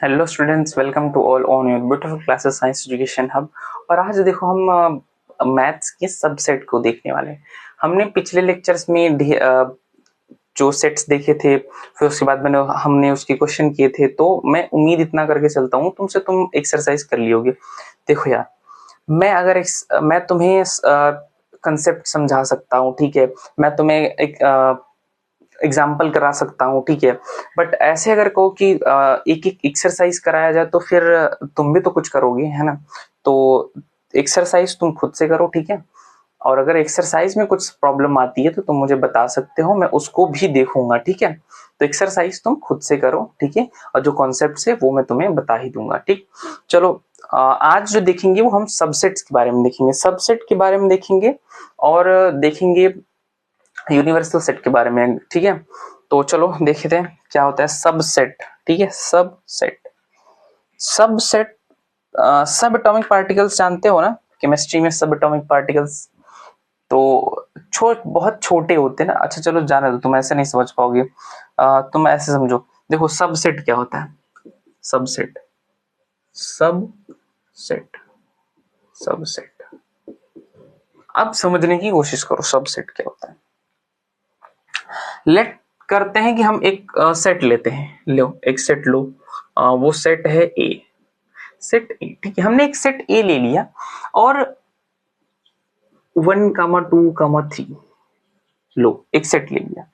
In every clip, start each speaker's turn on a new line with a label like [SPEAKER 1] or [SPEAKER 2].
[SPEAKER 1] Hello students, welcome to all on your beautiful classes science education hub. और आज देखो हम मैथ्स के सबसेट को देखने वाले हैं। हमने पिछले लेक्चर्स में जो सेट्स देखे थे, फिर उसके बाद हमने उसके क्वेश्चन किए थे। तो मैं उम्मीद इतना करके चलता हूँ तुम एक्सरसाइज कर लियोगे। देखो यार, मैं तुम्हें कंसेप्ट समझा सकता हूँ, ठीक है। मैं तुम्हें एक एग्जाम्पल करा सकता हूँ, ठीक है। बट ऐसे अगर कहो कि एक एक एक्सरसाइज कराया जाए तो फिर तुम भी तो कुछ करोगे, है ना। तो एक्सरसाइज तुम खुद से करो, ठीक है। और अगर एक्सरसाइज में कुछ प्रॉब्लम आती है तो तुम मुझे बता सकते हो, मैं उसको भी देखूंगा, ठीक है। तो एक्सरसाइज तुम खुद से करो, ठीक है। और जो कॉन्सेप्ट है वो मैं तुम्हें बता ही दूंगा, ठीक। चलो, आज जो देखेंगे वो हम सबसेट्स के बारे में देखेंगे, सबसेट के बारे में देखेंगे। और देखेंगे यूनिवर्सल सेट के बारे में, ठीक है। तो चलो देखते हैं क्या होता है सबसेट, ठीक है। सबसेट सबसेट सब एटॉमिक पार्टिकल्स जानते हो ना, केमिस्ट्री में सब एटॉमिक पार्टिकल्स तो बहुत छोटे होते हैं ना। अच्छा चलो जाने दो, तुम ऐसे नहीं समझ पाओगे। तुम ऐसे समझो, देखो सबसेट क्या होता है। सबसेट सबसेट सबसेट अब समझने की कोशिश करो सबसेट क्या होता है। लेट करते हैं कि हम एक सेट लेते हैं। लो एक सेट लो, वो सेट है ए। सेट ए, ठीक है। हमने एक सेट ए ले लिया और 1, 2, 3 लो एक सेट ले लिया।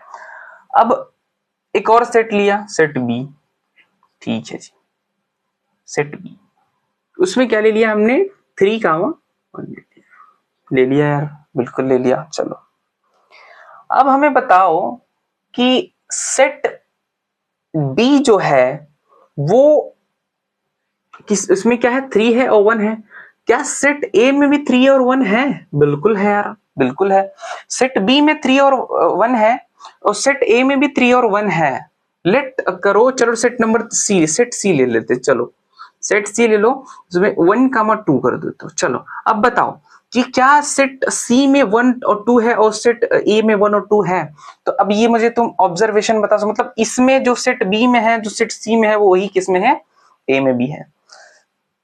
[SPEAKER 1] अब एक और सेट लिया, सेट बी, ठीक है जी। सेट बी, उसमें क्या ले लिया हमने, 3, 1 ले लिया यार, बिल्कुल ले लिया। चलो अब हमें बताओ कि सेट बी जो है वो किस, उसमें क्या है, 3 है और 1 है। क्या सेट ए में भी 3 और 1 है? बिल्कुल है यार, बिल्कुल है। सेट बी में 3 और 1 है और सेट ए में भी 3 और 1 है। लेट करो, चलो सेट नंबर सी, सेट सी ले लेते। चलो सेट सी ले लो, उसमें 1, 2 कर दो। तो चलो अब बताओ कि क्या सेट सी में 1 और 2 है और सेट ए में 1 और 2 है। तो अब ये मुझे तुम ऑब्जर्वेशन बता सो, मतलब इसमें जो सेट बी में है, जो सेट सी में है, वो वही किस में है, ए में भी है।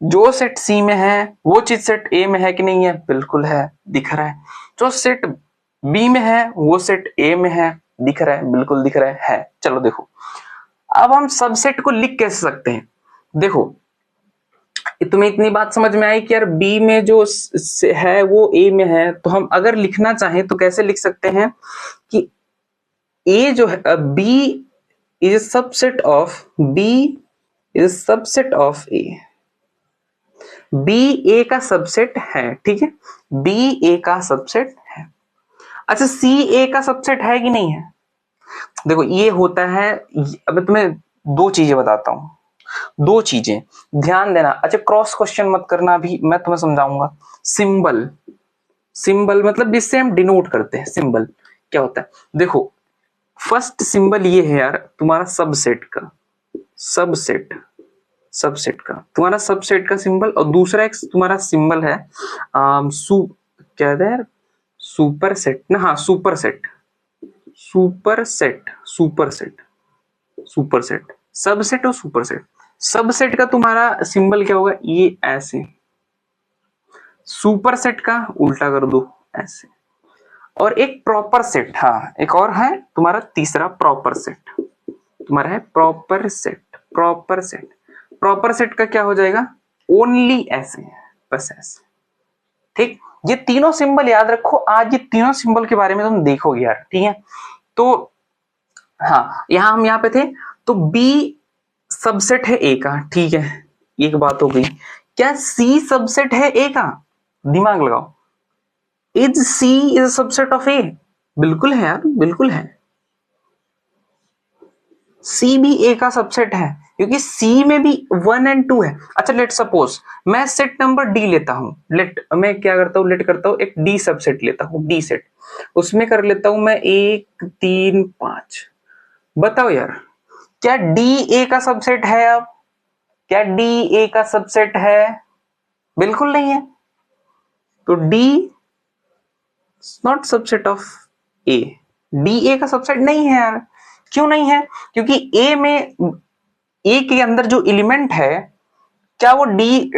[SPEAKER 1] जो सेट सी में है वो चीज सेट ए में है कि नहीं है, बिल्कुल है, दिख रहा है। जो सेट बी में है वो सेट ए में है, दिख रहा है, बिल्कुल दिख रहा है। चलो देखो, अब हम सबसेट को लिख कैसे सकते हैं। देखो, तुम्हें इतनी बात समझ में आई कि यार बी में जो है वो ए में है, तो हम अगर लिखना चाहें तो कैसे लिख सकते हैं कि ए जो है, B is subset of, B is subset of A. B A का सबसेट है, ठीक है। बी ए का सबसेट है। अच्छा, सी ए का सबसेट है कि नहीं है? देखो ये होता है, अब तुम्हें दो चीजें बताता हूं, दो चीजें ध्यान देना। अच्छा, क्रॉस क्वेश्चन मत करना, अभी मैं तुम्हें समझाऊंगा। सिंबल, सिंबल मतलब जिससे हम डिनोट करते हैं, सिंबल क्या होता है। देखो फर्स्ट सिंबल ये है यार तुम्हारा सबसेट का, सबसेट, सबसेट का तुम्हारा सबसेट का सिंबल। और दूसरा एक तुम्हारा सिंबल है क्या है यार, सुपर सेट ना, हाँ super set, super set, super set, super set. Subset और सुपर सेट। सबसेट का तुम्हारा सिंबल क्या होगा, ये ऐसे। सुपर सेट का उल्टा कर दो, ऐसे। और एक प्रॉपर सेट, हाँ एक और है तुम्हारा तीसरा, प्रॉपर सेट। तुम्हारा है proper set, proper set. Proper set का क्या हो जाएगा, ओनली ऐसे, बस ऐसे, ठीक। ये तीनों सिंबल याद रखो, आज ये तीनों सिंबल के बारे में तुम देखोगे यार, ठीक है। तो हाँ, हम यहाँ पे थे। तो बी सबसेट है ए का, ठीक है, एक बात हो गई। क्या सी सबसेट है ए का? दिमाग लगाओ, is C is subset of A? बिल्कुल है यार, बिल्कुल है। सी भी ए का सबसेट है क्योंकि सी में भी 1 और 2 है। अच्छा लेट सपोज मैं सेट नंबर डी लेता हूं, लेट मैं क्या करता हूं, लेट करता हूं एक डी सबसेट लेता हूं, डी सेट। उसमें कर लेता हूं मैं 1, 3, 5। बताओ यार, क्या डी ए का सबसेट है? अब क्या डी ए का सबसेट है? बिल्कुल नहीं है। तो D not subset of A, D A का सबसेट नहीं है यार। क्यों नहीं है? क्योंकि ए में ए के अंदर जो एलिमेंट है क्या वो डी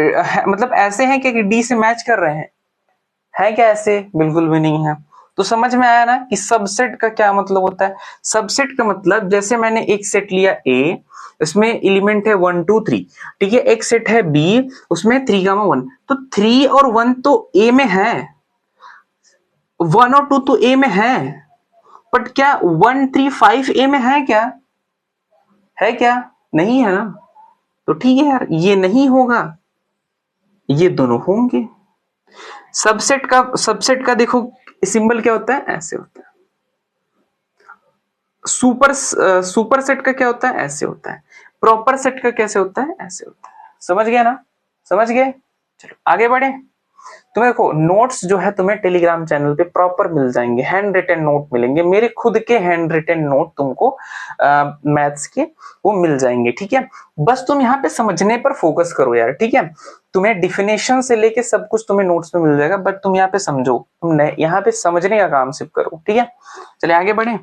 [SPEAKER 1] मतलब ऐसे हैं कि डी से मैच कर रहे हैं? है क्या ऐसे? बिल्कुल भी नहीं है। तो समझ में आया ना कि सबसेट का क्या मतलब होता है। सबसेट का मतलब जैसे मैंने एक सेट लिया ए, इसमें एलिमेंट है 1 2 3, ठीक है। एक सेट है बी, उसमें 3 1, तो 3 और 1 तो ए में है, 1 और 2 तो ए में है, बट क्या 1 3 5 ए में है क्या? है क्या? नहीं है ना। तो ठीक है यार, ये नहीं होगा, ये दोनों होंगे। सबसेट का देखो सिंबल क्या होता है, ऐसे होता है। सुपर सेट का क्या होता है, ऐसे होता है। प्रॉपर सेट का कैसे होता है, ऐसे होता है। समझ गए ना? समझ गए? चलो आगे बढ़े। तुम्हें देखो नोट्स जो है तुम्हें टेलीग्राम चैनल पे प्रॉपर मिल जाएंगे, हैंड रिटन नोट मिलेंगे, मेरे खुद के हैंड रिटन नोट तुमको मैथ्स के वो मिल जाएंगे, ठीक है। बस तुम यहाँ पे समझने पर फोकस करो यार, ठीक है। तुम्हें डिफिनेशन से लेके सब कुछ तुम्हें नोट्स में मिल जाएगा, बट तुम यहाँ पे समझो, तुम यहाँ पे समझने का काम सिर्फ करो, ठीक है। चलिए आगे बढ़े।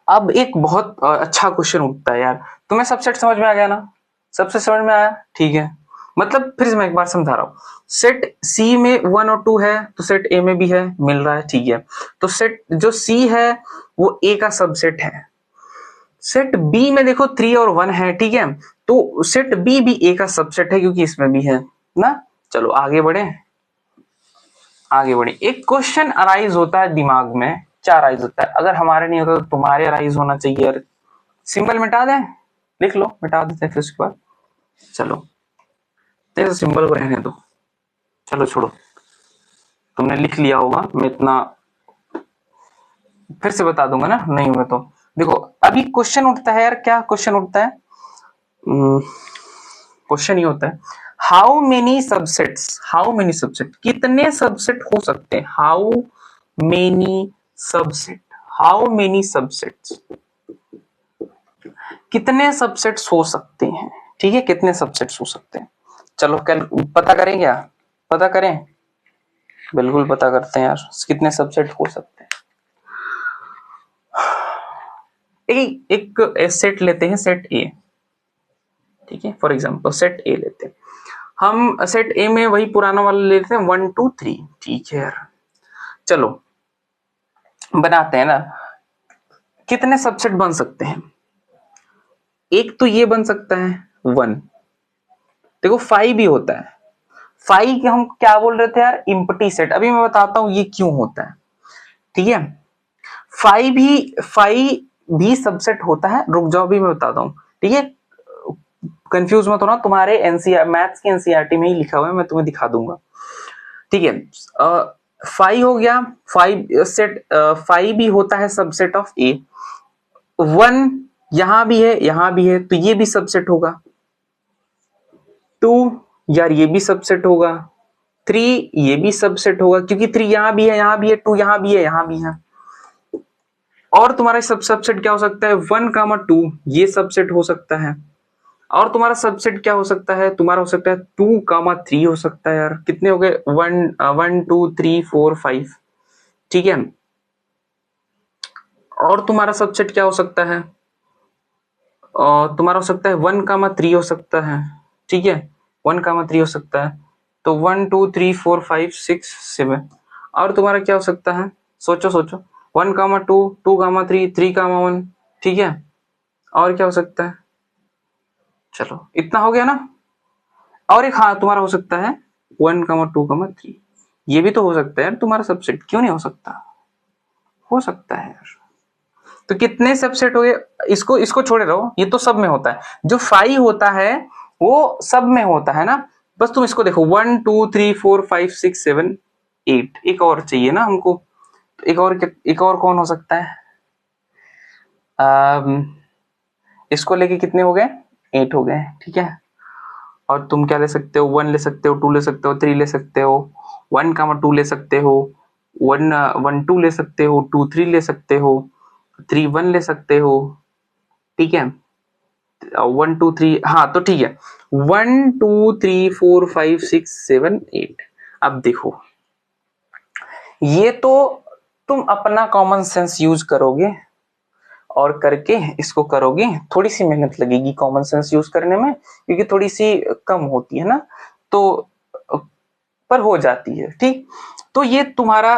[SPEAKER 1] अब एक बहुत अच्छा क्वेश्चन उठता है यार, तुम्हें सबसेट समझ में आ गया ना? सबसे समझ में आया, ठीक है। मतलब फिर से मैं एक बार समझा रहा हूं, सेट सी में 1 और 2 है तो सेट ए में भी है, मिल रहा है, ठीक है। तो सेट जो सी है वो ए का सबसेट है। सेट बी में देखो 3 और 1 है, ठीक है। तो सेट बी भी ए का सबसेट है क्योंकि इसमें भी है ना। चलो आगे बढ़े। आगे बढ़े, एक क्वेश्चन अराइज होता है दिमाग में, क्या अराइज होता है? अगर हमारे नहीं होता तो तुम्हारे अराइज होना चाहिए यार। सिंबल मिटा दें? लिख लो, मिटा देते हैं फिर उसके बाद। चलो तेरे सिंबल को रहने दो, चलो छोड़ो, तुमने लिख लिया होगा, मैं इतना फिर से बता दूंगा ना, नहीं होगा तो। देखो अभी क्वेश्चन उठता है यार, क्या क्वेश्चन उठता है? क्वेश्चन ये होता है, how many subsets, how many subset, कितने सबसेट हो सकते हैं? How many subset, how many subsets, कितने सबसेट्स हो सकते हैं, ठीक है। कितने सबसेट्स हो सकते हैं? चलो कल पता करें क्या? पता करें, बिल्कुल पता करते हैं यार, कितने सबसेट हो सकते हैं। एक सेट लेते हैं, सेट ए, ठीक है। फॉर एग्जांपल सेट ए लेते हैं हम, सेट ए में वही पुराना वाला लेते हैं 1 2 3, ठीक है यार। चलो बनाते हैं ना, कितने सबसेट बन सकते हैं? एक तो ये बन सकता है 1, देखो 5 भी होता है। 5 के हम क्या बोल रहे थे यार, इम्पटी सेट। अभी मैं बताता हूं ये क्यों होता है, ठीक है। 5 भी सबसेट होता है, रुक जाओ भी मैं बताता हूं, ठीक है। कंफ्यूज मत होना, तुम्हारे एनसीआर मैथ्स के एनसीईआरटी में ही लिखा हुआ है, मैं तुम्हें दिखा दूंगा, ठीक है। 5 हो गया, 5 भी होता है सबसेट ऑफ ए। 1 यहां भी है, यहां भी है, तो ये भी सबसेट होगा। 2 यार ये भी सबसेट होगा। 3 ये भी सबसेट होगा क्योंकि 3 यहां भी है, यहां भी है, 2 यहां भी है, यहां भी है। और तुम्हारा सबसेट क्या हो सकता है? 1 2 ये सबसेट हो सकता है। और तुम्हारा सबसेट क्या हो सकता है? तुम्हारा हो सकता है 2 3 हो सकता है यार। कितने हो गए? 1 2 3 4 5, ठीक है। और तुम्हारा सबसेट क्या हो सकता है? तुम्हारा हो सकता है 1 3 हो सकता है, ठीक है। 1 3 हो सकता है, तो 1 2 3 4 5 6 7। और तुम्हारा क्या हो सकता है? सोचो सोचो, 1 2 2 3 3 1, ठीक है। और क्या हो सकता है? चलो इतना हो गया ना। और एक हाँ तुम्हारा हो सकता है 1 2 3, ये भी तो हो सकता है यार तुम्हारा सबसेट, क्यों नहीं हो सकता? हो सकता है यार। तो कितने सबसेट हो गए? इसको इसको छोड़े रहो, ये तो सब में होता है। जो 5 होता है वो सब में होता है ना। बस तुम इसको देखो 1 2 3 4 5 6 7 8, एक और चाहिए ना हमको। एक और कौन हो सकता है? इसको लेके कितने हो गए? 8 हो गए, ठीक है। और तुम क्या ले सकते हो? 1 ले सकते हो, 2 ले सकते हो, 3 ले सकते हो, 1 2 ले सकते हो, 1 2 ले सकते हो, 2 3 ले सकते हो, 3 1 ले सकते हो, ठीक है। 1 2 3, हाँ तो ठीक है। 1 2 3 4 5 6 7 8। अब देखो ये तो तुम अपना कॉमन सेंस यूज करोगे और करके इसको करोगे, थोड़ी सी मेहनत लगेगी कॉमन सेंस यूज करने में क्योंकि थोड़ी सी कम होती है ना, तो पर हो जाती है। ठीक, तो ये तुम्हारा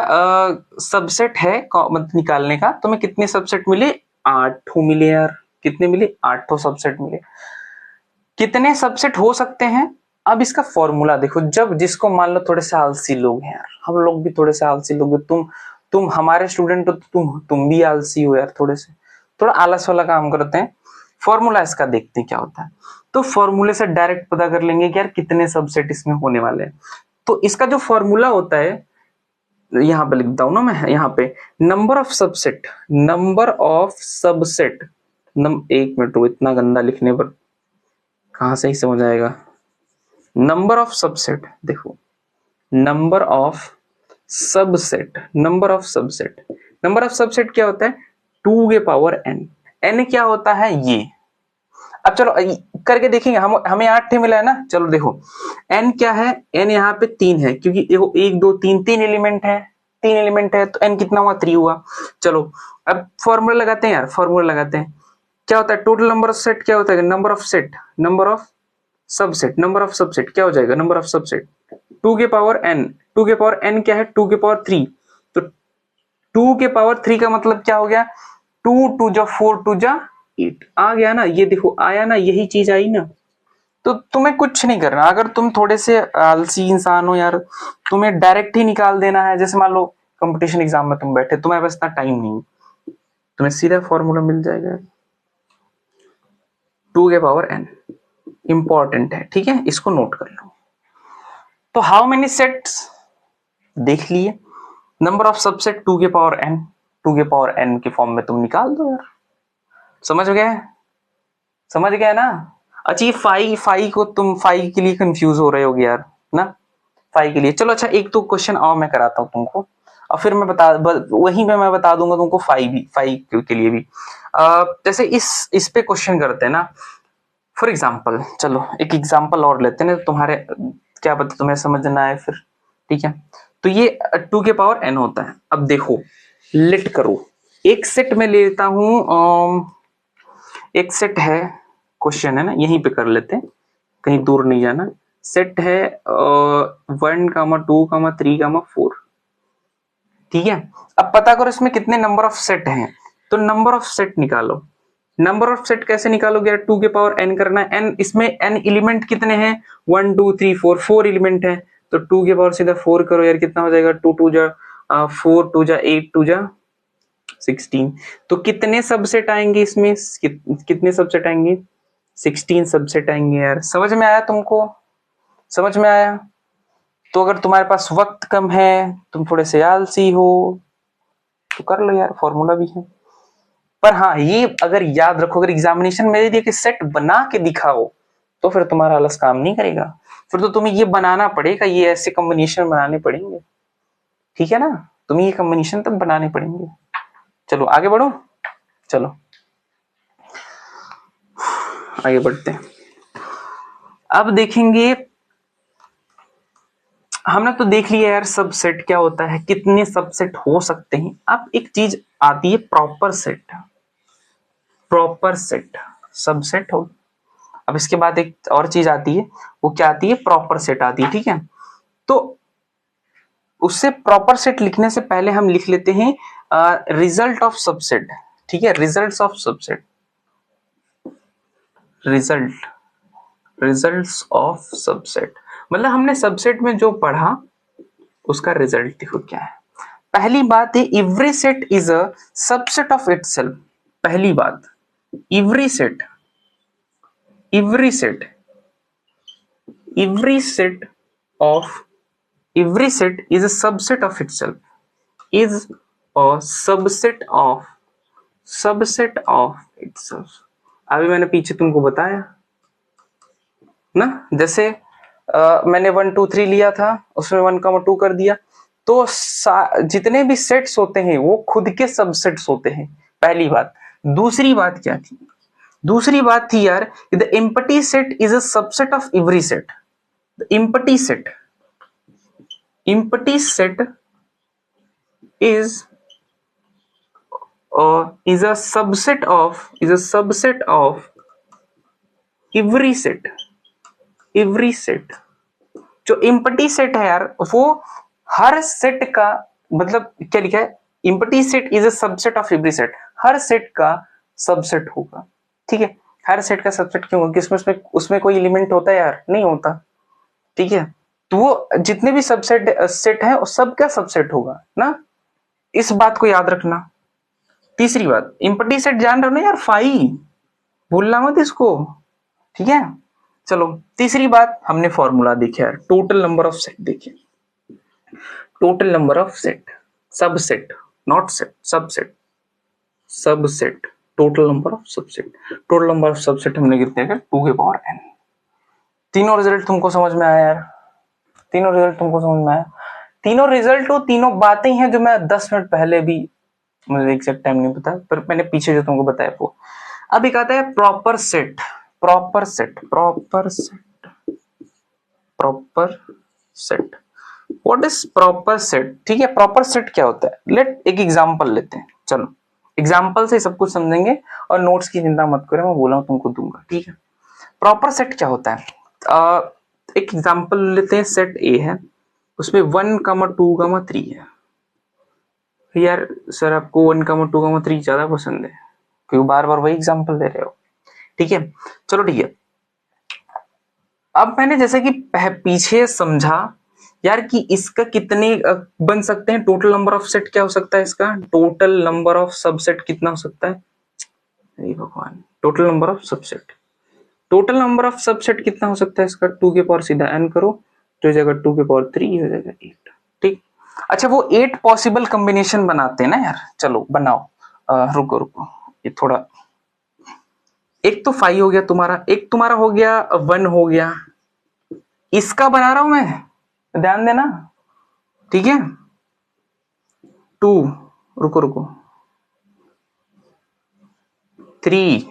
[SPEAKER 1] सबसेट है मतलब निकालने का। तुम्हें कितने सबसेट मिले? 8 मिले यार। कितने मिले? 8 सबसेट मिले। कितने सबसेट हो सकते हैं? अब इसका फॉर्मूला देखो। जब जिसको मान लो थोड़े से आलसी लोग हैं यार, हम लोग भी थोड़े से आलसी लोग हैं, तुम हमारे स्टूडेंट हो तो तुम भी आलसी हो यार, थोड़े से थोड़ा आलस वाला काम करते हैं। फॉर्मूला इसका देखते हैं क्या होता है। तो फॉर्मूले से डायरेक्ट पता कर लेंगे कि यार कितने सबसेट इसमें होने वाले हैं। तो इसका जो फॉर्मूला होता है, यहां पे लिखता हूं ना मैं, यहाँ पे number of subset, number of subset एक मिनट, इतना गंदा लिखने पर कहां से ही समझ आएगा। नंबर ऑफ सबसेट, देखो number of subset, number of subset, number of subset क्या होता है? 2 के पावर n। n क्या होता है? ये अब चलो करके देखेंगे। हमें 8 मिला है ना। चलो देखो n क्या है? n यहाँ पे 3 है क्योंकि देखो 1 2 3 3 एलिमेंट है, 3 एलिमेंट है तो n कितना हुआ? 3 हुआ। चलो अब फॉर्मूला लगाते हैं यार, फॉर्मूला लगाते हैं। क्या होता है? टोटल नंबर ऑफ सेट क्या होता है? Number of set, number of subset, number of subset क्या हो जाएगा? नंबर ऑफ सबसेट 2 के पावर n। 2 के पावर n क्या है? 2 के पावर 3। तो 2 के पावर 3 का मतलब क्या हो गया? 2 2 जा 4 2 जा 8 आ गया ना। ये देखो आया ना, यही चीज आई ना। तो तुम्हें कुछ नहीं करना। अगर तुम थोड़े से आलसी इंसान हो यार, तुम्हें डायरेक्ट ही निकाल देना है। जैसे मान लो कंपटीशन एग्जाम में तुम बैठे, तुम्हें बस इतना टाइम नहीं, तुम्हें सीधा फॉर्मूला मिल जाएगा 2 के पावर n। इंपॉर्टेंट है, ठीक है, इसको नोट कर लो। तो हाउ मेनी सेट्स देख लिए, नंबर ऑफ सबसेट 2 के पावर n, 2 के पावर n के फॉर्म में तुम निकाल दो यार। समझ गए? समझ गए ना? अच्छा ये फाई को तुम फाई के लिए कंफ्यूज हो रहे होगे यार ना, फाई के लिए। चलो अच्छा एक तो क्वेश्चन और मैं कराता हूँ तुमको, और फिर मैं वहीं पे मैं बता दूंगा तुमको फाई के लिए भी। जैसे इस पे क्वेश्चन करते हैं ना, फॉर एग्जाम्पल। चलो एक एग्जाम्पल और लेते हैं ना, तुम्हारे क्या पता तुम्हें समझ ना आए फिर। ठीक है, तो ये 2 के पावर n होता है। अब देखो लेट करो, एक सेट में लेता हूं, एक सेट है, क्वेश्चन है ना, यहीं पे कर लेते हैं, कहीं दूर नहीं जाना। सेट है 1 2 3 4। ठीक है, अब पता करो इसमें कितने नंबर ऑफ सेट हैं। तो नंबर ऑफ सेट निकालो। नंबर ऑफ सेट कैसे निकालोगे यार? 2 के पावर n करना है। n इसमें n एलिमेंट कितने हैं? 1 2 3 4, 4 एलिमेंट है। तो 2 के पावर सीधा 4 करो यार, कितना हो जाएगा? 2 2 जा 4 2 जा 8 2 जा 16। तो कितने सबसेट आएंगे इसमें? कितने सबसेट आएंगे? 16 सबसेट आएंगे यार। समझ में आया तुमको? समझ में आया? तो अगर तुम्हारे पास वक्त कम है, तुम थोड़े से आलसी हो, तो कर लो यार, फॉर्मूला भी है। पर हाँ ये अगर याद रखो, अगर एग्जामिनेशन में दिया कि सेट बना के दिखाओ, तो फिर तुम्हारा आलस काम नहीं करेगा। फिर तो तुम्हें ये बनाना पड़ेगा, ये ऐसे कॉम्बिनेशन बनाने पड़ेंगे। ठीक है ना, तुम्हें ये कॉम्बिनेशन तब बनाने पड़ेंगे। चलो आगे बढ़ो, चलो आगे बढ़ते हैं। अब देखेंगे, हमने तो देख लिया यार सबसेट क्या होता है, कितने सबसेट हो सकते हैं। अब एक चीज आती है proper set. Proper set subset हो। अब इसके बाद एक और चीज आती है, वो क्या आती है? प्रॉपर सेट आती है। ठीक है, तो उससे प्रॉपर सेट लिखने से पहले हम लिख लेते हैं रिजल्ट ऑफ सबसेट। ठीक है, results of subset, result, results of subset मतलब हमने सबसेट में जो पढ़ा उसका रिजल्ट देखो क्या है। पहली बात है, every set is a subset of itself. पहली बात, every set, every set, every set of, every set is a subset of itself, is a subset of itself। अभी मैंने पीछे तुमको बताया ना, जैसे मैंने 1 2 3 लिया था, उसमें 1 2 कर दिया, तो जितने भी सेट्स होते हैं वो खुद के सबसेट्स होते हैं। पहली बात। दूसरी बात क्या थी? दूसरी बात थी यार, the empty set is a subset of every set. The empty set, empty set is is a subset of every set। जो इम्पटी सेट है यार वो हर सेट का मतलब क्या लिखा है, empty set is a subset of every set, her set का सबसेट होगा। ठीक है, हर सेट का सबसेट क्यों होगा, किसमें उसमें कोई एलिमेंट होता है यार, नहीं होता। ठीक है, तो वो जितने भी सबसेट सेट है उस सब का सबसेट होगा ना, इस बात को याद रखना। तीसरी बात, इम्पटी सेट जान रहे हो ना यार, फाई भूलना मत इसको। ठीक है, चलो तीसरी बात, हमने फॉर्मूला देखे यार, टोटल नंबर ऑफ सेट देखे, total number of set, subset not set, subset total number of subset, total number of subset हमने कितने का 2 के पावर n। तीनों रिजल्ट तुमको समझ में आया यार, तीनों रिजल्ट तुमको समझ में आया, तीनों रिजल्ट और तीनों बातें हैं जो मैं 10 मिनट पहले भी, मुझे एग्जैक्ट टाइम नहीं पता पर मैंने पीछे जो तुमको बताया वो। अब एक आता है proper set, proper set, proper set, proper set, what is proper set. ठीक है, प्रॉपर सेट क्या होता है, लेट एक एग्जांपल लेते हैं, चलो एग्जांपल से सब कुछ समझेंगे और नोट्स की चिंता मत करो, मैं बोला हूं तुमको दूंगा। ठीक है, प्रॉपर सेट क्या होता है, एक एग्जांपल लेते हैं, सेट ए है उसमें 1, 2, 3 है। यार सर आपको 1, 2, 3 ज्यादा पसंद है क्योंकि बार बार वही एग्जांपल दे रहे हो। ठीक है, चलो ठीक है। अब मैंने जैसे कि पीछे समझा यार कि इसका कितने बन सकते हैं, टोटल नंबर ऑफ सेट क्या हो सकता है इसका, टोटल नंबर ऑफ सबसेट कितना हो सकता है, अरे भगवान, total number of subset, total number of subset कितना हो सकता है इसका, 2 के पावर सीधा n करो तो जाएगा 2 के पावर 3 हो जाएगा 8। ठीक, अच्छा वो 8 पॉसिबल कॉम्बिनेशन बनाते हैं ना यार, चलो बनाओ। रुको रुको, ये थोड़ा, एक तो 5 हो गया तुम्हारा, एक तुम्हारा हो गया 1 हो गया, इसका बना रहा हूं मैं, ध्यान देना। ठीक है, 2, रुको रुको, 3,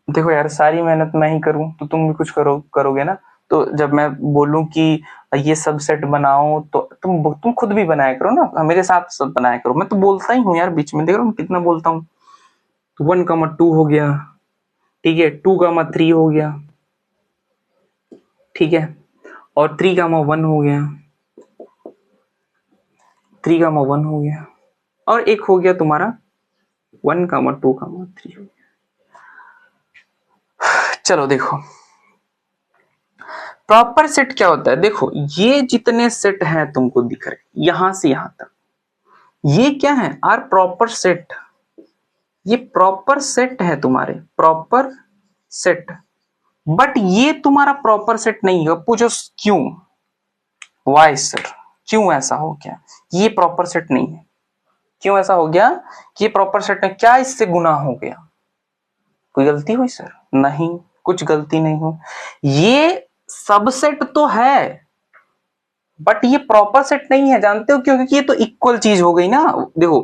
[SPEAKER 1] देखो यार सारी मेहनत मैं ही करूं तो तुम भी कुछ करोगे ना, तो जब मैं बोलूं कि ये सब सेट बनाओ तो तुम खुद भी बनाया करो ना, मेरे साथ सब बनाया करो, मैं तो बोलता ही हूँ यार बीच में, देख रहा हूँ कितना बोलता हूँ। तो 1, 2 हो गया, ठीक है, 2, 3 हो गया, ठीक है, और 3, 1 हो गया, 3, 1 हो गया, और एक हो गया तुम्हारा 1, 2, 3 हो गया। चलो देखो प्रॉपर सेट क्या होता है, देखो ये जितने सेट हैं तुमको दिख रहे यहां से यहां तक, ये क्या है, आर प्रॉपर सेट, ये प्रॉपर सेट है तुम्हारे, प्रॉपर सेट, बट ये तुम्हारा प्रॉपर सेट नहीं है। पूछो क्यों, वाई सर, क्यों ऐसा हो गया, ये प्रॉपर सेट नहीं है, क्यों ऐसा हो गया कि ये प्रॉपर सेट है, क्या इससे गुना हो गया, कोई गलती हुई सर, नहीं कुछ गलती नहीं हो, ये सबसेट तो है बट ये प्रॉपर सेट नहीं है, जानते हो क्यों, क्योंकि ये तो इक्वल चीज हो गई ना, देखो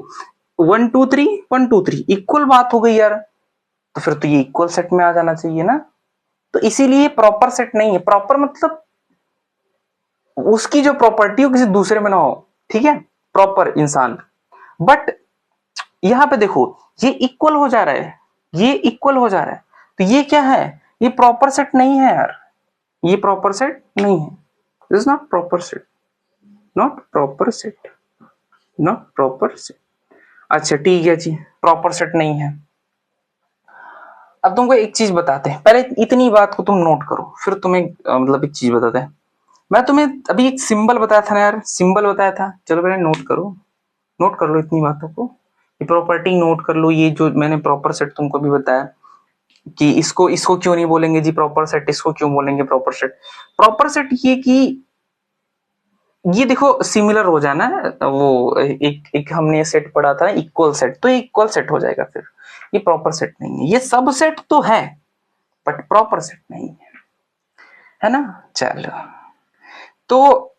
[SPEAKER 1] 1, 2, 3 इक्वल बात हो गई यार, तो फिर तो ये इक्वल सेट में आ जाना चाहिए ना, तो इसीलिए प्रॉपर सेट नहीं है। प्रॉपर मतलब उसकी जो प्रॉपर्टी हो किसी दूसरे में ना हो, ठीक है, प्रॉपर इंसान, बट यहां पे देखो ये इक्वल हो जा रहा है, ये इक्वल हो जा रहा है, तो ये क्या है, ये प्रॉपर सेट नहीं है यार, ये प्रॉपर सेट नहीं है, this is not proper set, not proper set, not proper set. अच्छा ठीक है जी, प्रॉपर सेट नहीं है। अब तुमको एक चीज बताते हैं, पहले इतनी बात को तुम नोट करो फिर तुम्हें मतलब एक चीज बताते हैं। मैं तुम्हें अभी एक सिंबल बताया था ना यार, सिंबल बताया था, चलो पहले नोट करो, नोट कर लो इतनी बातों को, ये प्रॉपर्टी नोट कर लो, ये जो मैंने प्रॉपर सेट तुमको भी बताया कि इसको इसको क्यों नहीं बोलेंगे जी प्रॉपर सेट, इसको क्यों बोलेंगे प्रॉपर सेट। प्रॉपर सेट ये कि ये देखो सिमिलर हो जाना है, वो एक हमने ये सेट पढ़ा था इक्वल सेट, तो ये इक्वल सेट हो जाएगा, फिर ये प्रॉपर सेट नहीं है, ये सब सेट तो है बट प्रॉपर सेट नहीं है ना। चलो तो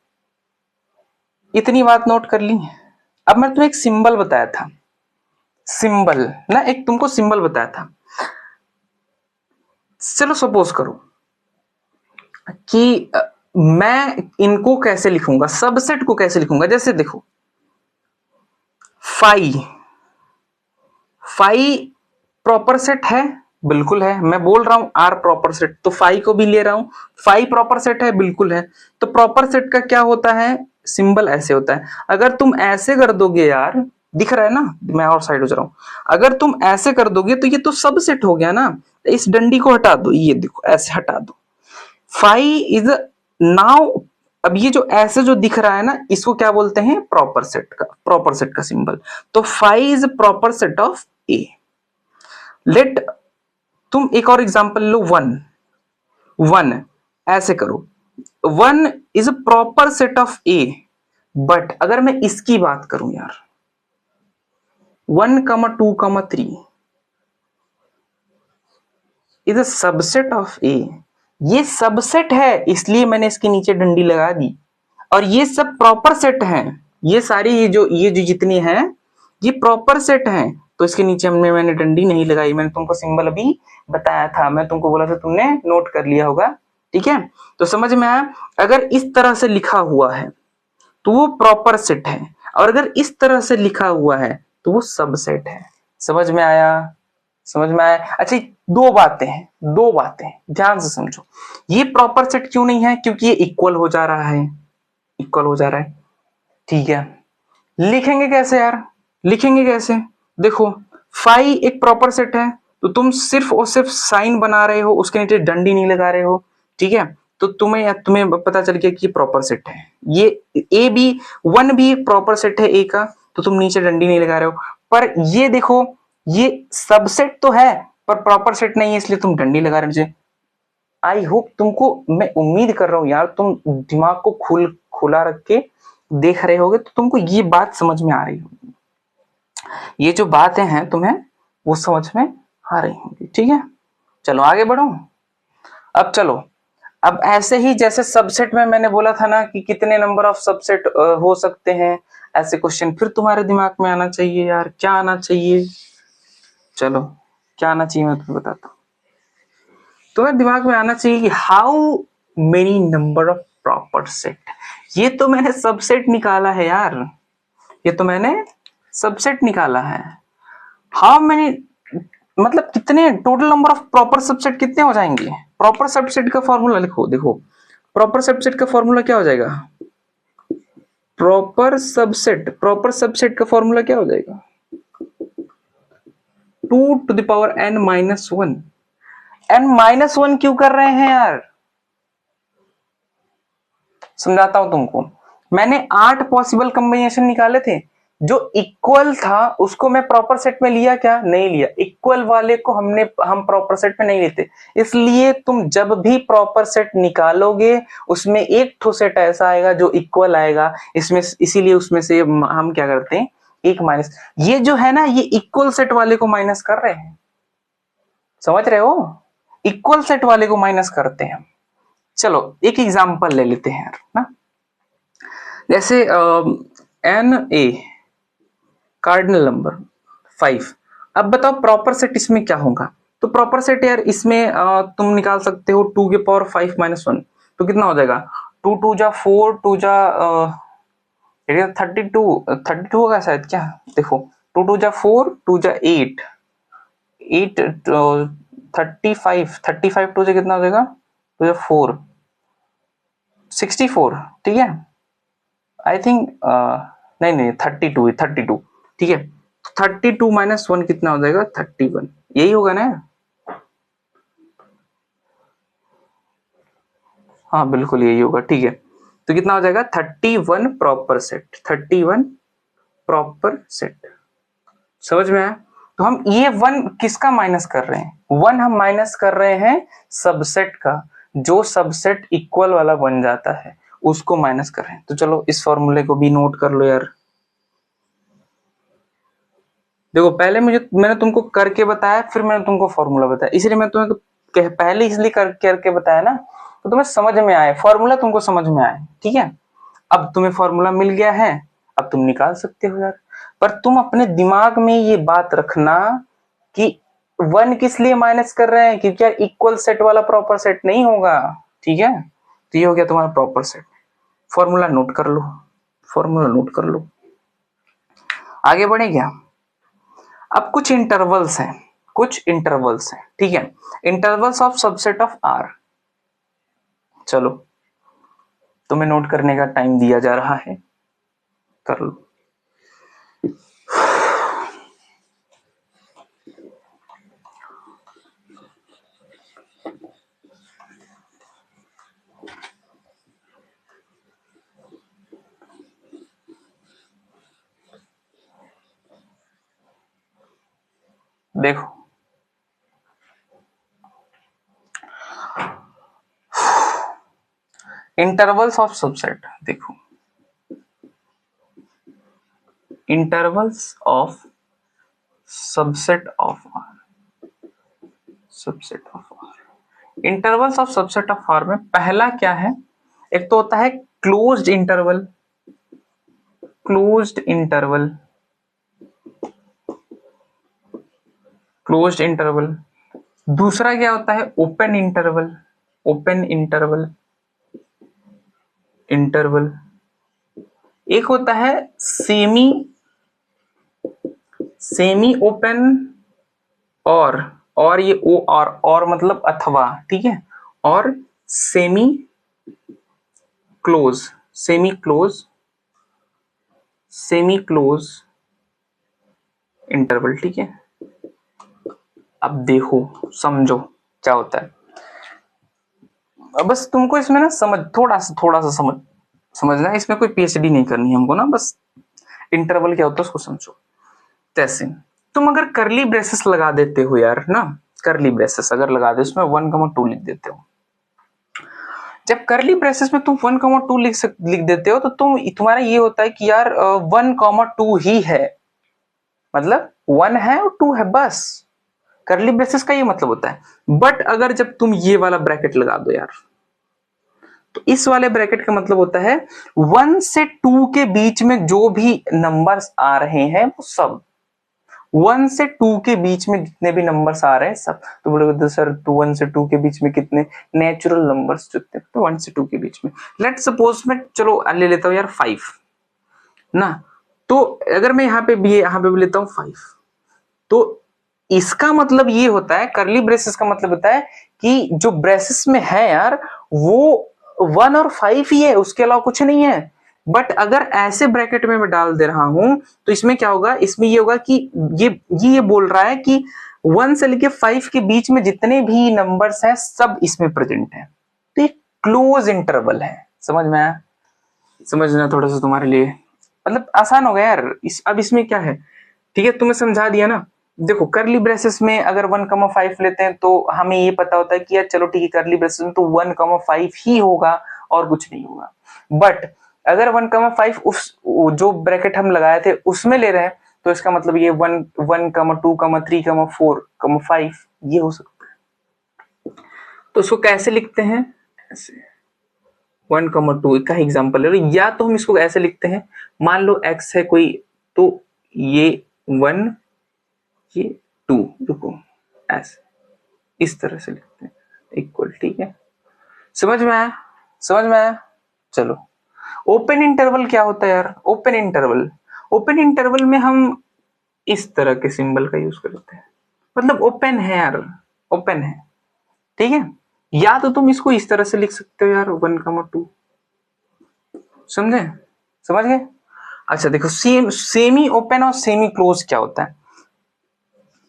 [SPEAKER 1] इतनी बात नोट कर ली। अब मैं तुम्हें एक सिंबल बताया था, सिंबल ना, एक तुमको सिंबल बताया था, चलो सपोज करो कि मैं इनको कैसे लिखूंगा, सबसेट को कैसे लिखूंगा, जैसे देखो 5 फाइव प्रॉपर सेट है, बिल्कुल है। मैं बोल रहा हूं आर प्रॉपर सेट, तो फाइव को भी ले रहा हूं, फाइव प्रॉपर सेट है, बिल्कुल है। तो प्रॉपर सेट का क्या होता है, सिंबल ऐसे होता है। अगर तुम ऐसे कर दोगे यार, दिख रहा है ना, मैं और साइड हो जा रहा हूं, अगर तुम ऐसे कर दोगे तो ये तो सब सेट हो गया ना। इस डंडी को हटा दो, ये देखो ऐसे हटा दो। फाइव इज नाउ, अब ये जो ऐसे जो दिख रहा है ना, इसको क्या बोलते हैं, प्रॉपर सेट का, प्रॉपर सेट का सिंबल। तो five is proper set of A. Let, तुम एक और एग्जांपल लो, वन, वन ऐसे करो, one is a proper set of A. But अगर मैं इसकी बात करूं यार, 1, 2, 3 is a subset of A. ये सबसेट है, इसलिए मैंने इसके नीचे डंडी लगा दी। और ये सब प्रॉपर सेट हैं, ये सारी ये जो जितनी हैं ये प्रॉपर सेट हैं। तो इसके नीचे मैंने डंडी नहीं लगाई, मैंने तुमको सिंबल अभी बताया था, मैं तुमको बोला था, तुमने नोट कर लिया होगा। ठीक है, तो समझ में आया। अगर इस तरह से लिखा हुआ है तो वो प्रॉपर सेट है, और अगर इस तरह से लिखा हुआ है तो वो सबसेट है। समझ में आया, समझ में आया। अच्छा, दो बातें हैं, दो बातें ध्यान से समझो। ये प्रॉपर सेट क्यों नहीं है, क्योंकि ये इक्वल हो जा रहा है, इक्वल हो जा रहा है। ठीक है, लिखेंगे कैसे यार, लिखेंगे कैसे, देखो फाइव एक प्रॉपर सेट है, तो तुम सिर्फ और सिर्फ साइन बना रहे हो, उसके नीचे डंडी नहीं लगा रहे हो। ठीक है, तो तुम्हें पता चल गया कि प्रॉपर सेट है ये। ए भी, वन भी प्रॉपर सेट है ए का, तो तुम नीचे डंडी नहीं लगा रहे हो। पर ये देखो, ये सबसेट तो है पर प्रॉपर सेट नहीं है, इसलिए तुम डंडी लगा रहे हो। आई होप तुमको, मैं उम्मीद कर रहा हूं यार, तुम दिमाग को खुला रख के देख रहे होगे, तो तुमको ये बात समझ में आ रही होगी, ये जो बातें हैं तुम्हें वो समझ में आ रही होंगी। ठीक है, चलो आगे बढ़ो। अब चलो, अब ऐसे ही जैसे सबसेट में मैंने बोला था ना कि कितने नंबर ऑफ सबसेट हो सकते हैं, ऐसे क्वेश्चन फिर तुम्हारे दिमाग में आना चाहिए यार। क्या आना चाहिए, चलो क्या आना चाहिए मैं तुम्हें बताता हूँ। तुम्हें दिमाग में आना चाहिए कि how many number of proper set. ये तो मैंने सबसेट निकाला है यार, ये तो मैंने सबसेट निकाला है। हाउ मेनी मतलब कितने total number of proper subset कितने हो जाएंगे। प्रॉपर सबसेट का फॉर्मूला लिखो, देखो प्रॉपर सबसेट का फॉर्मूला क्या हो जाएगा, प्रॉपर सबसेट का फॉर्मूला क्या हो जाएगा, 2n-1। n-1 क्यों कर रहे हैं यार, समझाता हूं तुमको। मैंने 8 पॉसिबल कॉम्बिनेशन निकाले थे, जो इक्वल था उसको मैं प्रॉपर सेट में लिया, क्या नहीं लिया, इक्वल वाले को हम प्रॉपर सेट में नहीं लेते। इसलिए तुम जब भी प्रॉपर सेट निकालोगे उसमें एक ठो सेट ऐसा आएगा जो इक्वल आएगा, इसमें इसीलिए उसमें से हम क्या करते हैं, एक माइनस। ये जो है ना, ये इक्वल सेट वाले को माइनस कर रहे हैं, समझ रहे हो, इक्वल सेट वाले को माइनस करते हैं। चलो एक एग्जांपल ले लेते हैं यार ना, जैसे एन ए कार्डिनल नंबर 5। अब बताओ प्रॉपर सेट इसमें क्या होगा। तो प्रॉपर सेट यार इसमें तुम निकाल सकते हो 2⁵ तो कितना हो जाएगा, 2 2 जा 4, 2 जा 32 होगा शायद, क्या देखो 2 2 जा 4, 2 जा 8, 8 35 2 से कितना हो जाएगा, 2 जा 4 64। ठीक है, आई थिंक नहीं 32, ठीक है। 32 - 1 कितना हो जाएगा, 31, यही होगा ना। हाँ बिल्कुल यही होगा, ठीक है। तो कितना हो जाएगा, 31 प्रॉपर सेट, 31 प्रॉपर सेट। समझ में आया। तो हम ये 1 किसका माइनस कर रहे हैं, 1 हम माइनस कर रहे हैं सबसेट का, जो सबसेट इक्वल वाला बन जाता है उसको माइनस कर रहे हैं। तो चलो इस फॉर्मूले को भी नोट कर लो यार। देखो पहले मैंने तुमको करके बताया, फिर मैंने तुमको फॉर्मूला बताया, इसलिए मैं तुम्हें पहले इसलिए करके बताया ना, तो तुम्हें समझ में आए, फॉर्मूला तुमको समझ में आए। ठीक है, अब तुम्हें फॉर्मूला मिल गया है, अब तुम निकाल सकते हो यार। पर तुम अपने दिमाग में ये बात रखना कि 1 किस लिए माइनस कर रहे हैं, क्योंकि यार इक्वल सेट वाला प्रॉपर सेट नहीं होगा। ठीक है, तो ये हो गया तुम्हारा प्रॉपर सेट। फॉर्मूला नोट कर लो, फॉर्मूला नोट कर लो। आगे बढ़े क्या, अब कुछ इंटरवल्स हैं, ठीक है, intervals of subset of R. चलो तुम्हें नोट करने का टाइम दिया जा रहा है, कर लो। देखो इंटरवल्स ऑफ सबसेट, देखो intervals of subset of R, intervals of subset of R में पहला क्या है, एक तो होता है closed interval, closed interval, closed interval. दूसरा क्या होता है, open interval, open interval, interval. एक होता है सेमी, सेमी ओपन, और ये ओ और मतलब अथवा, ठीक है, और semi close, semi close, semi close interval, ठीक है। अब देखो समझो क्या होता है, बस तुमको इसमें ना थोड़ा सा समझना है, इसमें कोई पीएचडी नहीं करनी है हमको ना, बस इंटरवल क्या होता है उसको समझो। जैसे तुम अगर करली ब्रेसेस लगा देते हो यार ना, करली ब्रेसेस अगर लगा दे, उसमें 1,2 लिख देते हो। जब करली ब्रेसेस में तुम 1,2 लिख देते हो तो तुम्हारा ये होता है कि यार 1,2 ही है, मतलब 1 है और 2 है, बस करली ब्रेसेस का ये मतलब होता है। बट अगर जब तुम ये वाला ब्रैकेट लगा दो यार, तो इस वाले ब्रैकेट का मतलब होता है 1 से 2 के बीच में जो भी नंबर्स आ रहे हैं वो सब, 1 से 2 के बीच में जितने भी नंबर्स आ रहे हैं सब। तो बोलोगे सर 1 से 2 के बीच में कितने नेचुरल नंबर्स जुड़ते हैं, तो 1 से 2 के बीच में लेट सपोज मैं चलो ले लेता हूं यार 5 ना, तो अगर मैं यहाँ पे भी लेता हूँ 5, तो इसका मतलब ये होता है, करली ब्रेसेस का मतलब होता है कि जो ब्रेसेस में है यार वो 1 और 5 ही है, उसके अलावा कुछ नहीं है। बट अगर ऐसे ब्रैकेट में मैं डाल दे रहा हूं तो इसमें क्या होगा, इसमें ये होगा कि ये बोल रहा है कि 1 से लेके 5 के बीच में जितने भी नंबर्स हैं सब इसमें प्रेजेंट है, तो ये क्लोज इंटरवल है। समझ में आया? समझना थोड़ा सा तुम्हारे लिए मतलब आसान हो गया यार। अब इसमें क्या है, ठीक है, तुम्हें समझा दिया ना। देखो करली ब्रेसेस में अगर 1,5 लेते हैं तो हमें ये पता होता है कि यार चलो ठीक है, करली ब्रेसेस में तो 1,5 ही होगा और कुछ नहीं होगा। बट अगर 1,5 उस जो ब्रैकेट हम लगाए थे उसमें ले रहे हैं, तो इसका मतलब ये 1,2,3,4,5 ये हो सकता है। तो उसको कैसे लिखते हैं, ऐसे 1,2 का एग्जाम्पल है, या तो हम इसको ऐसे लिखते हैं, मान लो x है कोई, तो ये 1 ये 2, रुको ऐसे इस तरह से लिखते हैं इक्वल, ठीक है। समझ में आया? समझ में आया? चलो ओपन इंटरवल क्या होता है यार, ओपन इंटरवल में हम इस तरह के सिंबल का यूज करते हैं, मतलब ओपन है यार, ओपन है, ठीक है। या तो तुम इसको इस तरह से लिख सकते हो यार 1,2, समझे? समझ गए? अच्छा देखो सेमी ओपन और सेमी क्लोज क्या होता है,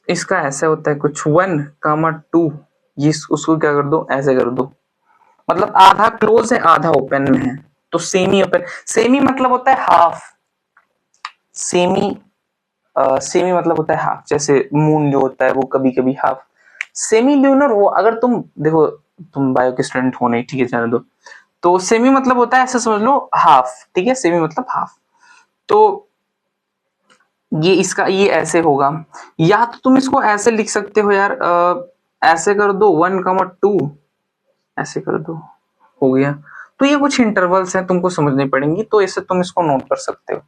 [SPEAKER 1] इसका ऐसा होता है कुछ 1,2, ये उसको क्या कर दो, ऐसे कर दो, मतलब आधा क्लोज है आधा ओपन में है, तो सेमी ओपन। सेमी मतलब होता है हाफ, सेमी सेमी मतलब होता है हाफ, जैसे मून जो होता है वो कभी कभी हाफ, सेमी ल्यूनर हो। अगर तुम देखो तुम बायो के स्टूडेंट हो नहीं, ठीक है जाने दो, तो सेमी मतलब होता है ऐसे समझ लो हाफ, ठीक है, सेमी मतलब हाफ। तो ये इसका ये ऐसे होगा, या तो तुम इसको ऐसे लिख सकते हो यार, ऐसे कर दो 1,2, ऐसे कर दो, हो गया। तो ये कुछ इंटरवल्स हैं तुमको समझनी पड़ेंगी, तो इससे तुम इसको नोट कर सकते हो।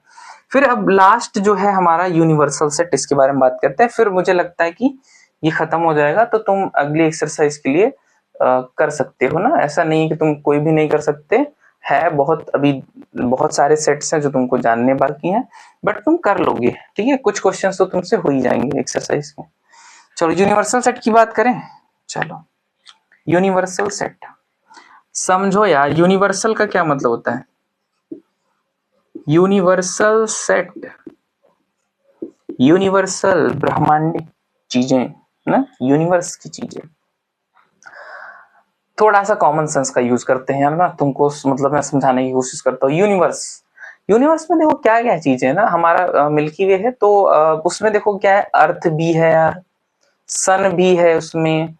[SPEAKER 1] फिर अब लास्ट जो है हमारा यूनिवर्सल सेट, इसके बारे में बात करते हैं, फिर मुझे लगता है कि ये खत्म हो जाएगा, तो तुम अगली एक्सरसाइज के लिए कर सकते हो ना, ऐसा नहीं कि तुम कोई भी नहीं कर सकते, है बहुत, अभी बहुत सारे सेट्स हैं जो तुमको जानने बाकी हैं, बट तुम कर लोगे, ठीक है। कुछ क्वेश्चंस तो तुमसे हो ही जाएंगे एक्सरसाइज के। चलो यूनिवर्सल सेट की बात करें। चलो यूनिवर्सल सेट समझो यार, यूनिवर्सल का क्या मतलब होता है। यूनिवर्सल सेट, यूनिवर्सल ब्रह्मांडिक चीजें ना, यूनिवर्स की चीजें। थोड़ा सा कॉमन सेंस का यूज करते हैं ना, तुमको मतलब मैं समझाने की कोशिश करता हूँ। यूनिवर्स, यूनिवर्स में देखो क्या क्या चीजें है ना, हमारा मिल्की वे है तो उसमें देखो क्या है, अर्थ भी है यार, सन भी है उसमें,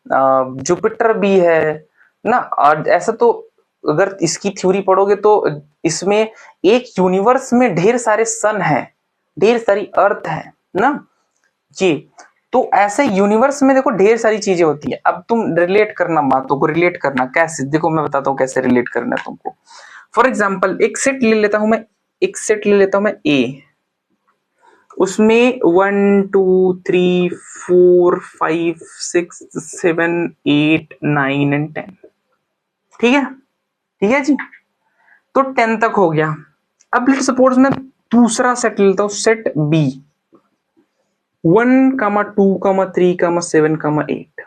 [SPEAKER 1] जुपिटर भी है ना। और ऐसा तो अगर इसकी थ्योरी पढ़ोगे तो इसमें एक यूनिवर्स में ढेर सारे सन हैं, ढेर सारी अर्थ है ना जी। तो ऐसे यूनिवर्स में देखो ढेर सारी चीजें होती है। अब तुम रिलेट करना, बातों को रिलेट करना कैसे, देखो मैं बताता हूँ कैसे रिलेट करना है तुमको। फॉर एग्जाम्पल एक सेट ले लेता हूं मैं, एक सेट ले लेता हूं मैं ए, उसमें 1 2 3 4 5 6 7 8 9 एंड 10, ठीक है, ठीक है जी। तो 10 तक हो गया। अब लेट सपोज मैं दूसरा सेट लेता हूं, set B, 1 2 3 7 8।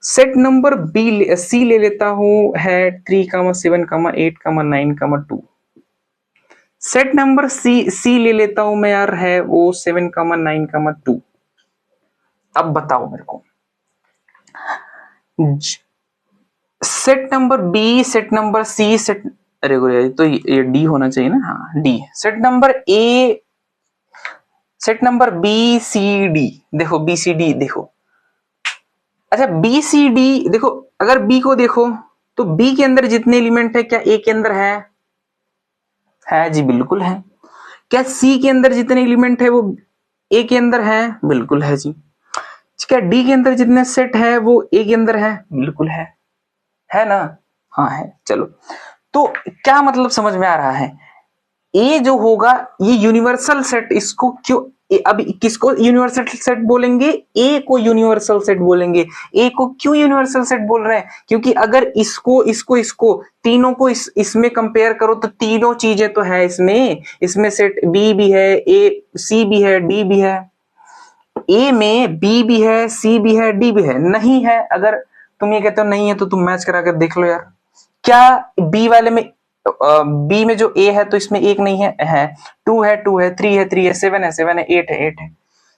[SPEAKER 1] Set number B C ले लेता हूं है 3 7 8 9 सेट नंबर सी ले लेता हूं मैं यार, है वो 7 9 अब बताओ मेरे को, set number B, set number C, set, अरे तो ये डी होना चाहिए ना, हाँ D. Set number A, set number B C D, देखो बी सी डी देखो, अच्छा बी सी डी देखो, अगर बी को देखो तो बी के अंदर जितने एलिमेंट है क्या ए के अंदर है जी, बिल्कुल है। क्या सी के अंदर जितने एलिमेंट है वो ए के अंदर है, बिल्कुल है जी। क्या डी के अंदर जितने सेट है वो ए के अंदर है, बिल्कुल है ना, हाँ है। चलो तो क्या मतलब समझ में आ रहा है, ए जो होगा ये यूनिवर्सल सेट, इसको क्यों अब किसको यूनिवर्सल सेट बोलेंगे, ए को यूनिवर्सल सेट बोलेंगे। ए को क्यों यूनिवर्सल सेट बोल रहे हैं, क्योंकि अगर इसको तीनों को इसमें कंपेयर करो तो तीनों चीजें तो है इसमें सेट बी भी है, ए सी भी है, डी भी है। ए में बी भी है, सी भी है, डी भी है, नहीं है। अगर तुम ये कहते हो नहीं है तो तुम मैच करा कर देख लो यार, क्या बी वाले में, बी में जो ए है तो इसमें एक नहीं है 2 है 3 है 7 है 8 है।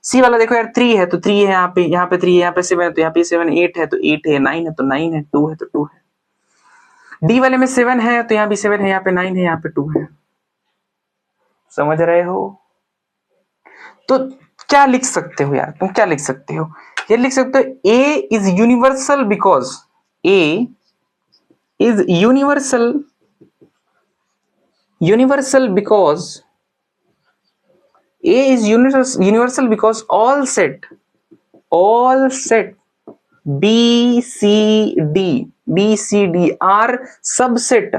[SPEAKER 1] सी वाला देखो यार 3 है तो 3 है, यहाँ पे 3 है, यहाँ पे 7 है तो यहाँ पे 7, 8 है तो 8 है, 9 है तो 9 है, 2 है तो 2 है। डी वाले में 7 है तो यहाँ भी 7 है, यहाँ पे 9 है, यहाँ पे 2 है। समझ रहे हो। तो क्या लिख सकते हो यार, तुम क्या लिख सकते हो, ये लिख सकते हो A is universal because A is universal because A is universal because all set B C D are subset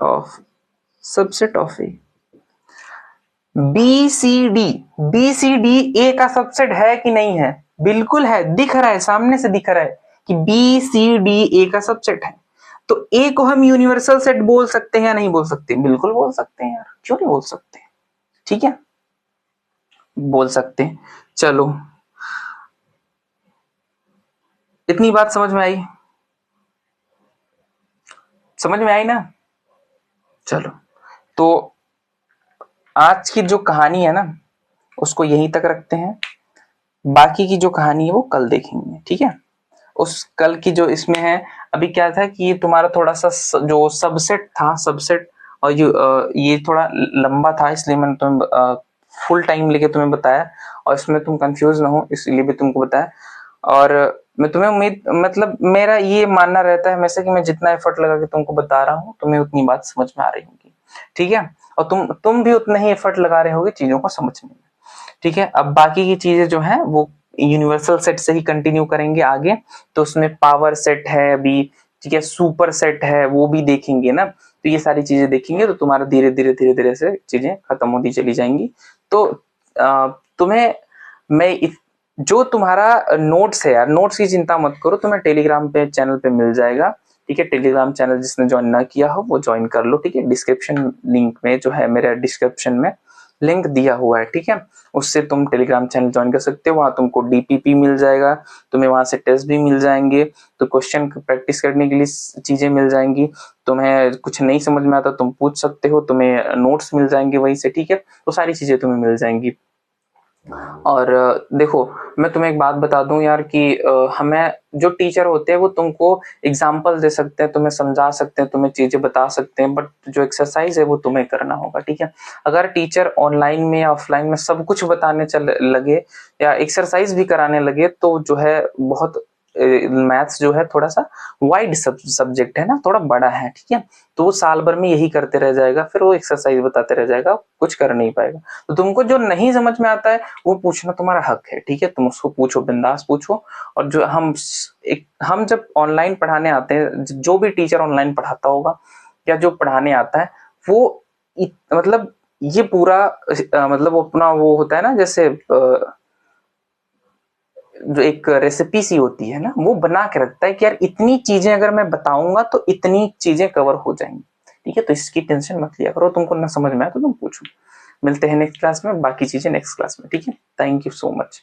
[SPEAKER 1] of A। B C D A का सबसेट है कि नहीं है, बिल्कुल है, दिख रहा है, सामने से दिख रहा है कि बी सी डी ए का सबसेट है। तो ए को हम यूनिवर्सल सेट बोल सकते हैं या नहीं बोल सकते, बिल्कुल बोल सकते हैं यार, क्यों नहीं बोल सकते, ठीक है बोल सकते हैं। चलो इतनी बात समझ में आई, समझ में आई ना। चलो तो आज की जो कहानी है ना उसको यहीं तक रखते हैं, बाकी की जो कहानी है वो कल देखेंगे, ठीक है। उस कल की जो इसमें है, अभी क्या था कि ये तुम्हारा थोड़ा सा जो सबसेट था, सबसेट और ये थोड़ा लंबा था, इसलिए मैंने तुम्हें फुल टाइम लेके तुम्हें बताया, और इसमें तुम कंफ्यूज ना हो इसलिए भी तुमको बताया। और मैं तुम्हें उम्मीद, मतलब मेरा ये मानना रहता है हमेशा कि मैं जितना एफर्ट लगा के तुमको बता रहा हूँ तुम्हें उतनी बात समझ में आ रही होगी, ठीक है। और तुम भी उतना ही एफर्ट लगा रहे होगे चीजों को समझने में, ठीक है। अब बाकी की चीजें जो है वो यूनिवर्सल सेट से ही कंटिन्यू करेंगे आगे। तो उसमें पावर सेट है अभी, ठीक है, सुपर सेट है वो भी देखेंगे ना। तो ये सारी चीजें देखेंगे तो तुम्हारा धीरे धीरे से चीजें खत्म होती चली जाएंगी। तो तुम्हें मैं जो तुम्हारा नोट्स है यार, नोट्स की चिंता मत करो, तुम्हें टेलीग्राम पे चैनल पे मिल जाएगा, ठीक है। टेलीग्राम चैनल जिसने ज्वाइन ना किया हो वो ज्वाइन कर लो, ठीक है। डिस्क्रिप्शन लिंक में जो है, मेरे डिस्क्रिप्शन में लिंक दिया हुआ है, ठीक है। उससे तुम टेलीग्राम चैनल ज्वाइन कर सकते हो, वहां तुमको डीपीपी मिल जाएगा, तुम्हें वहां से टेस्ट भी मिल जाएंगे, तो क्वेश्चन प्रैक्टिस करने के लिए चीजें मिल जाएंगी। तुम्हें कुछ नहीं समझ में आता तुम पूछ सकते हो, तुम्हें नोट्स मिल जाएंगे वहीं से, ठीक है। तो सारी चीजें तुम्हें मिल जाएंगी। और देखो, मैं तुम्हें एक बात बता दूं यार कि हमें जो टीचर होते हैं वो तुमको एग्जाम्पल दे सकते हैं, तुम्हें समझा सकते हैं, तुम्हें चीजें बता सकते हैं, बट जो एक्सरसाइज है वो तुम्हें करना होगा, ठीक है। अगर टीचर ऑनलाइन में या ऑफलाइन में सब कुछ बताने चल लगे या एक्सरसाइज भी कराने लगे तो जो है बहुत, मैथ्स जो है थोड़ा सा वाइड सब्जेक्ट है ना, थोड़ा बड़ा है, ठीक है। तो वो साल भर में यही करते रह जाएगा, फिर वो एक्सरसाइज बताते रह जाएगा, कुछ कर नहीं पाएगा। तो तुमको जो नहीं समझ में आता है वो पूछना तुम्हारा हक है, ठीक है। तुम उसको पूछो, बिंदास पूछो। और जो हम जब ऑनलाइन पढ़ाने आते हैं, जो भी टीचर ऑनलाइन पढ़ाता होगा या जो पढ़ाने आता है वो मतलब ये पूरा मतलब अपना वो होता है ना, जैसे जो एक रेसिपी सी होती है ना, वो बना के रखता है कि यार इतनी चीजें अगर मैं बताऊंगा तो इतनी चीजें कवर हो जाएंगी, ठीक है। तो इसकी टेंशन मत लिया करो, तुमको ना समझ में आया तो तुम पूछो। मिलते हैं नेक्स्ट क्लास में, बाकी चीजें नेक्स्ट क्लास में, ठीक है। Thank you so much.